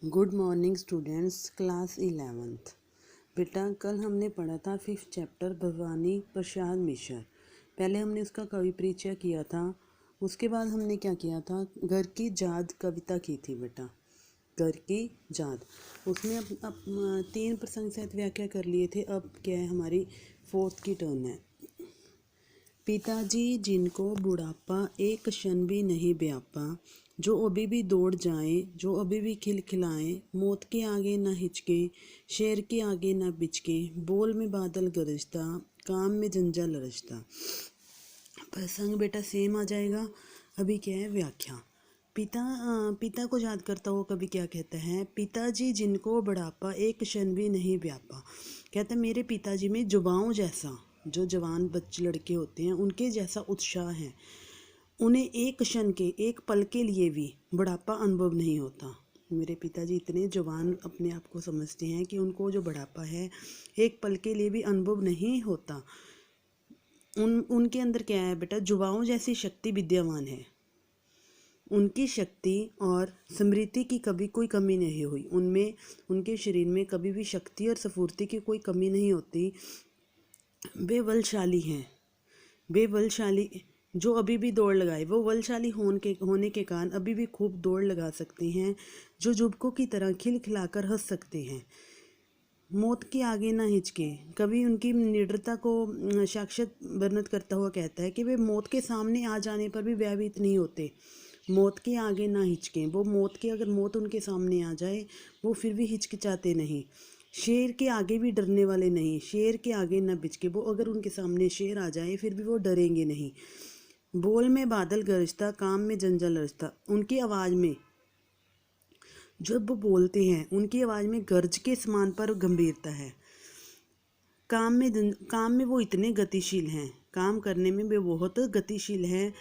Good morning students, class 11th। बेटा कल हमने पढ़ा था 5th चैप्टर भवानी प्रसाद मिश्र। पहले हमने उसका कवि परिचय किया था। उसके बाद हमने क्या किया था, घर की जाद कविता की थी बेटा। घर की जाद, उसमें अब 3 प्रसंग सहित व्याख्या कर लिए थे। अब क्या है, हमारी 4th की टर्न है। पिताजी जिनको बुढ़ापा एक क्षण भी नहीं व्यापा, जो अभी भी दौड़ जाए, जो अभी भी खिलखिलाए, मौत के आगे न हिचके, शेर के आगे न बिचके, बोल में बादल गरजता, काम में जंजाल रचता। प्रसंग बेटा सेम आ जाएगा। अभी क्या है, व्याख्या। पिता को याद करता हुआ कवि क्या कहता है, पिताजी जिनको बुढ़ापा एक क्षण भी नहीं व्यापा। कहता है मेरे पिताजी में युवाओं जैसा, जो जवान बच्चे लड़के होते हैं उनके जैसा उत्साह है। उन्हें एक क्षण के, एक पल के लिए भी बुढ़ापा अनुभव नहीं होता। मेरे पिताजी इतने जवान अपने आप को समझते हैं कि उनको जो बुढ़ापा है एक पल के लिए भी अनुभव नहीं होता। उनके अंदर क्या है बेटा, युवाओं जैसी शक्ति विद्यमान है। उनकी शक्ति और स्मृति की कभी कोई कमी नहीं हुई। उनमें, उनके शरीर में कभी भी शक्ति और स्फूर्ति की कोई कमी नहीं होती। वे बलशाली हैं। वे बलशाली, जो अभी भी दौड़ लगाए, वो बलशाली होने के कारण अभी भी खूब दौड़ लगा सकते हैं। जो जुबकों की तरह खिलखिलाकर हंस सकते हैं। मौत के आगे ना हिचके, कभी उनकी निडरता को साक्षात वर्णन करता हुआ कहता है कि वे मौत के सामने आ जाने पर भी भयभीत नहीं होते। मौत के आगे ना हिचके, वो मौत के, अगर मौत उनके सामने आ जाए वो फिर भी हिचकिचाते नहीं। शेर के आगे भी डरने वाले नहीं, शेर के आगे न बिचके, वो अगर उनके सामने शेर आ जाए फिर भी वो डरेंगे नहीं। बोल में बादल गरजता, काम में जंजाल रचता। उनकी आवाज़ में, जब वो बोलते हैं उनकी आवाज़ में गर्ज के समान पर गंभीरता है। काम में वो इतने गतिशील हैं, काम करने में वे बहुत गतिशील हैं।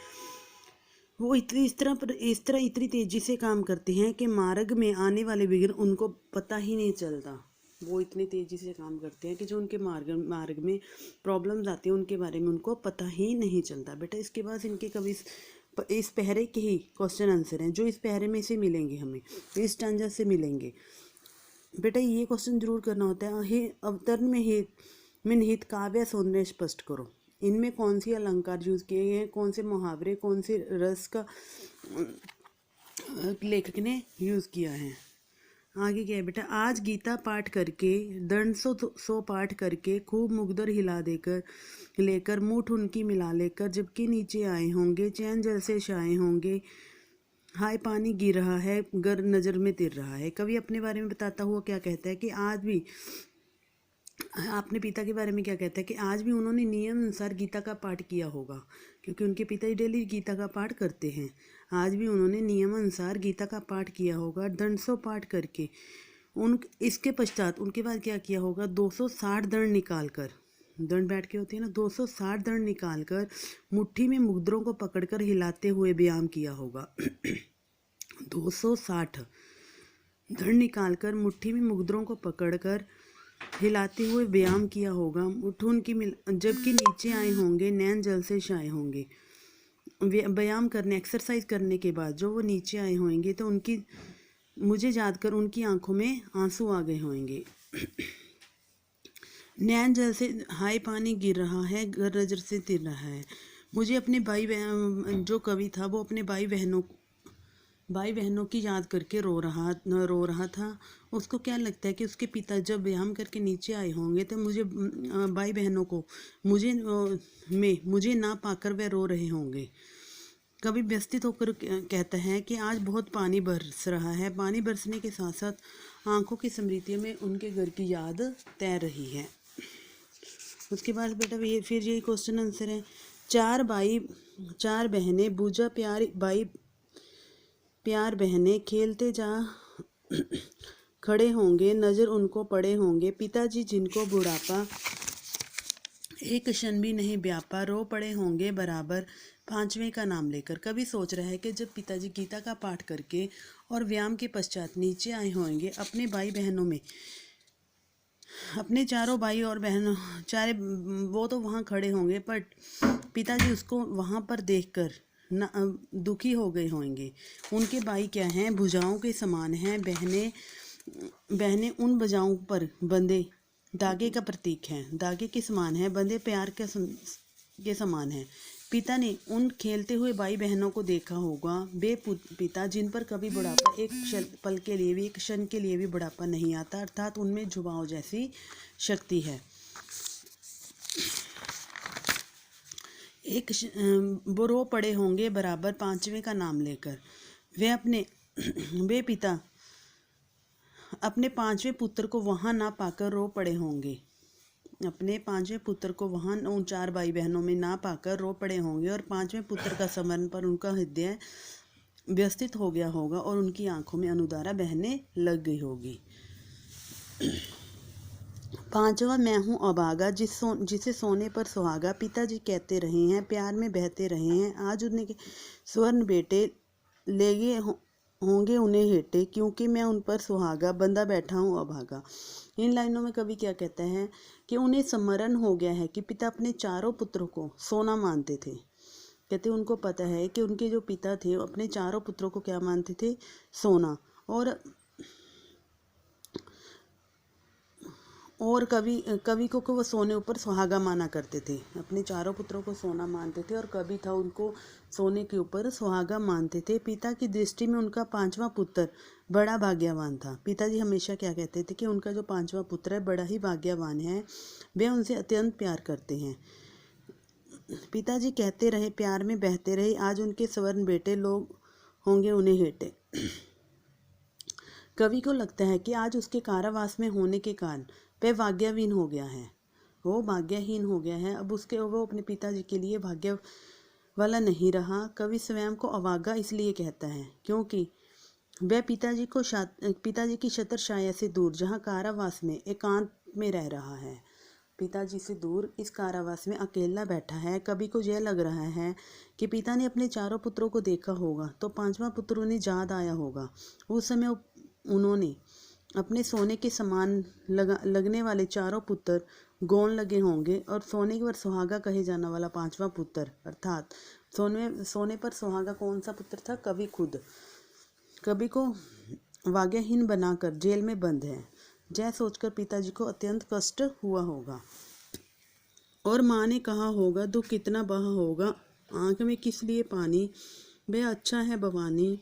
वो इस तरह इतनी तेज़ी से काम करते हैं कि मार्ग में आने वाले विघ्न उनको पता ही नहीं चलता। वो इतनी तेज़ी से काम करते हैं कि जो उनके मार्ग में प्रॉब्लम्स आती हैं उनके बारे में उनको पता ही नहीं चलता। बेटा इसके बाद इनके कभी इस पहरे के ही क्वेश्चन आंसर हैं जो इस पहरे में से मिलेंगे, हमें इस स्टैंजा से मिलेंगे। बेटा ये क्वेश्चन जरूर करना होता है, हे अवतरण में निहित काव्य सौंदर्य स्पष्ट करो। इनमें कौन सी अलंकार यूज किए गए हैं, कौन से मुहावरे, कौन से रस का लेखक ने यूज किया है। आगे क्या है बेटा, आज गीता पाठ करके, दंड सौ पाठ करके, खूब मुगदर हिला देकर लेकर, मुठ उनकी मिला लेकर, जबकि नीचे आए होंगे, चैन जल से छाए होंगे, हाय पानी गिर रहा है, गर नज़र में तिर रहा है। कवि अपने बारे में बताता हुआ क्या कहता है कि आज भी, अपने पिता के बारे में क्या कहता है कि आज भी उन्होंने नियम अनुसार गीता का पाठ किया होगा, क्योंकि उनके पिता डेली गीता का पाठ करते हैं। आज भी उन्होंने नियम अनुसार गीता का पाठ किया होगा, दंडसों पाठ करके। इसके पश्चात उनके बाद क्या किया होगा, 260 दंड निकाल कर, दंड बैठ के होती है ना, 260 दंड निकाल कर मुट्ठी में मुद्रों को पकड़कर हिलाते हुए व्यायाम किया होगा। 260 दंड निकालकर मुट्ठी में मुद्रों को पकड़कर हिलाते हुए व्यायाम किया होगा। उठून की जबकि नीचे आए होंगे, नैन जल से छाए होंगे। व्यायाम करने, एक्सरसाइज करने के बाद जो वो नीचे आए होंगे तो उनकी, मुझे याद कर उनकी आंखों में आंसू आ गए होंगे। नैन जल से, हाय पानी गिर रहा है, गर नजर से तिर रहा है। मुझे अपने भाई बहन, जो कवि था वो अपने भाई बहनों की याद करके रो रहा था। उसको क्या लगता है कि उसके पिता जब व्यायाम करके नीचे आए होंगे तो मुझे, भाई बहनों को मुझे ना पाकर वह रो रहे होंगे। कभी व्यस्तित होकर कहता है कि आज बहुत पानी बरस रहा है। पानी बरसने के साथ साथ आंखों की स्मृतियों में उनके घर की याद तैर रही है। उसके बाद बेटा फिर यही क्वेश्चन आंसर है। चार बहनें, बूझा प्यार बहनें, खेलते जा खड़े होंगे, नज़र उनको पड़े होंगे। पिताजी जिनको बुढ़ापा एक क्षण भी नहीं व्यापा, रो पड़े होंगे बराबर पांचवें का नाम लेकर। कभी सोच रहा है कि जब पिताजी गीता का पाठ करके और व्यायाम के पश्चात नीचे आए होंगे, अपने भाई बहनों में, अपने चारों भाई और बहनों, वो तो वहाँ खड़े होंगे, पर पिताजी उसको वहाँ पर देखकर दुखी हो गए होंगे। उनके भाई क्या हैं, भुजाओं के समान हैं। बहनें बहनें उन भुजाओं पर बंधे धागे का प्रतीक हैं। धागे के समान है, बंधे प्यार के समान है। पिता ने उन खेलते हुए भाई बहनों को देखा होगा, वे पिता जिन पर कभी बुढ़ापा एक पल के लिए भी, एक क्षण के लिए भी बुढ़ापा नहीं आता, अर्थात उनमें जुबाओं जैसी शक्ति है। वो रो पड़े होंगे बराबर पांचवें का नाम लेकर। वे पिता अपने पांचवें पुत्र को वहां ना पाकर रो पड़े होंगे। अपने पांचवें पुत्र को वहां उन चार भाई बहनों में ना पाकर रो पड़े होंगे और पांचवें पुत्र का स्मरण पर उनका हृदय व्यवस्थित हो गया होगा और उनकी आंखों में अनुधारा बहने लग गई होगी। पांचवा, मैं हूँ अभागा जिसे सोने पर सुहागा। पिताजी कहते रहे हैं, प्यार में बहते रहे हैं। आज उनके स्वर्ण बेटे लेगे होंगे उन्हें हेटे, क्योंकि मैं उन पर सुहागा बंदा बैठा हूँ अभागा। इन लाइनों में कवि क्या कहते हैं कि उन्हें स्मरण हो गया है कि पिता अपने चारों पुत्रों को सोना मानते थे। कहते उनको पता है कि उनके जो पिता थे अपने चारों पुत्रों को क्या मानते थे, सोना। और कवि को वो सोने ऊपर सुहागा माना करते थे। अपने चारों पुत्रों को सोना मानते थे और कवि था उनको सोने के ऊपर सुहागा मानते थे। पिता की दृष्टि में उनका पांचवा पुत्र बड़ा भाग्यवान था। पिताजी हमेशा क्या कहते थे कि उनका जो पांचवा पुत्र है बड़ा ही भाग्यवान है, वे उनसे अत्यंत प्यार करते हैं। पिताजी कहते रहे, प्यार में बहते रहे। आज उनके स्वर्ण बेटे लोग होंगे उन्हें हेटे। कवि को लगता है कि आज उसके कारावास में होने के कारण वह भाग्यहीन हो गया है। वो भाग्यहीन हो गया है। अब वो अपने पिताजी के लिए भाग्य वाला नहीं रहा। कवि स्वयं को अभागा इसलिए कहता है क्योंकि वह पिताजी की छत्रछाया से दूर, जहाँ कारावास में एकांत में रह रहा है, पिताजी से दूर इस कारावास में अकेला बैठा है। कवि को यह लग रहा है कि पिता ने अपने चारों पुत्रों को देखा होगा तो पांचवा पुत्र उन्हें याद आया होगा। उस समय उन्होंने अपने सोने के समान लगने वाले चारों पुत्र गौन लगे होंगे और सोने पर सुहागा कहे जाने वाला पांचवा पुत्र, अर्थात सोने पर सुहागा कौन सा पुत्र था, कवि खुद, कवि को भाग्यहीन बनाकर जेल में बंद है। यह सोचकर पिताजी को अत्यंत कष्ट हुआ होगा और माँ ने कहा होगा, दुख कितना बहा होगा, आंख में किस लिए पानी, वह अच्छा है भवानी,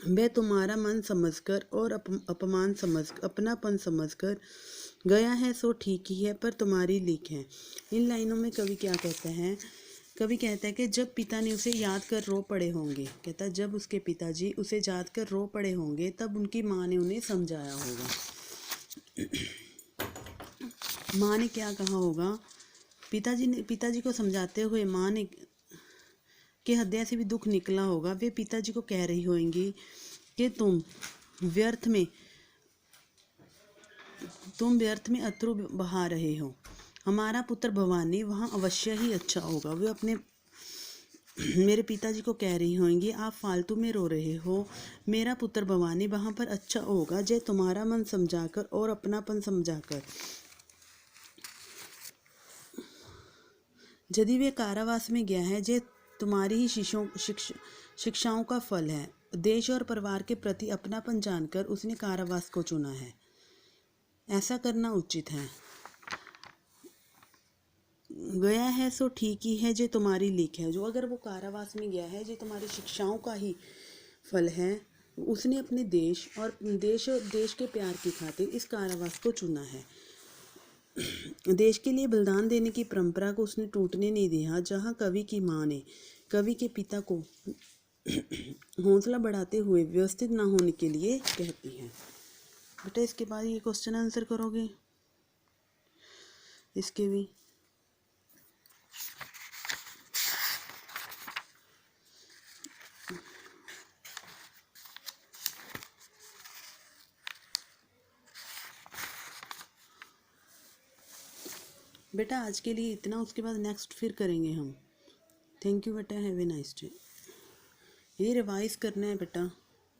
वह तुम्हारा मन समझकर और अपनापन समझकर गया है सो ठीक ही है, पर तुम्हारी लीक है। इन लाइनों में कवि क्या कहता है, कवि कहता है कि जब पिता ने उसे याद कर रो पड़े होंगे, कहता है जब उसके पिताजी उसे याद कर रो पड़े होंगे तब उनकी माँ ने उन्हें समझाया होगा। माँ ने क्या कहा होगा, पिताजी को समझाते हुए माँ ने के हृदय से भी दुख निकला होगा। वे पिताजी को कह रही होंगी कि तुम व्यर्थ में अश्रु बहा रहे हो, हमारा पुत्र भवानी वहाँ अवश्य ही अच्छा होगा। वे मेरे पिताजी को कह रही होंगी, आप फालतू में रो रहे हो, मेरा पुत्र भवानी वहाँ पर अच्छा होगा, जय तुम्हारा मन समझाकर और अपनापन समझाकर। यदि वे कारावास में गया है, जय तुम्हारी ही शिक्षाओं का फल है। देश और परिवार के प्रति अपनापन जानकर उसने कारावास को चुना है। ऐसा करना उचित है। गया है सो ठीक ही है, जो तुम्हारी लीक है। जो अगर वो कारावास में गया है, जो तुम्हारी शिक्षाओं का ही फल है। उसने अपने देश के प्यार की खातिर इस कारावास को चुना है। देश के लिए बलिदान देने की परंपरा को उसने टूटने नहीं दिया। जहाँ कवि की माँ ने कवि के पिता को हौसला बढ़ाते हुए व्यवस्थित ना होने के लिए कहती है। बेटा इसके बाद ये क्वेश्चन आंसर करोगे इसके भी। बेटा आज के लिए इतना, उसके बाद नेक्स्ट फिर करेंगे हम। थैंक यू बेटा, हैव ए नाइस डे। ये रिवाइज करना है बेटा।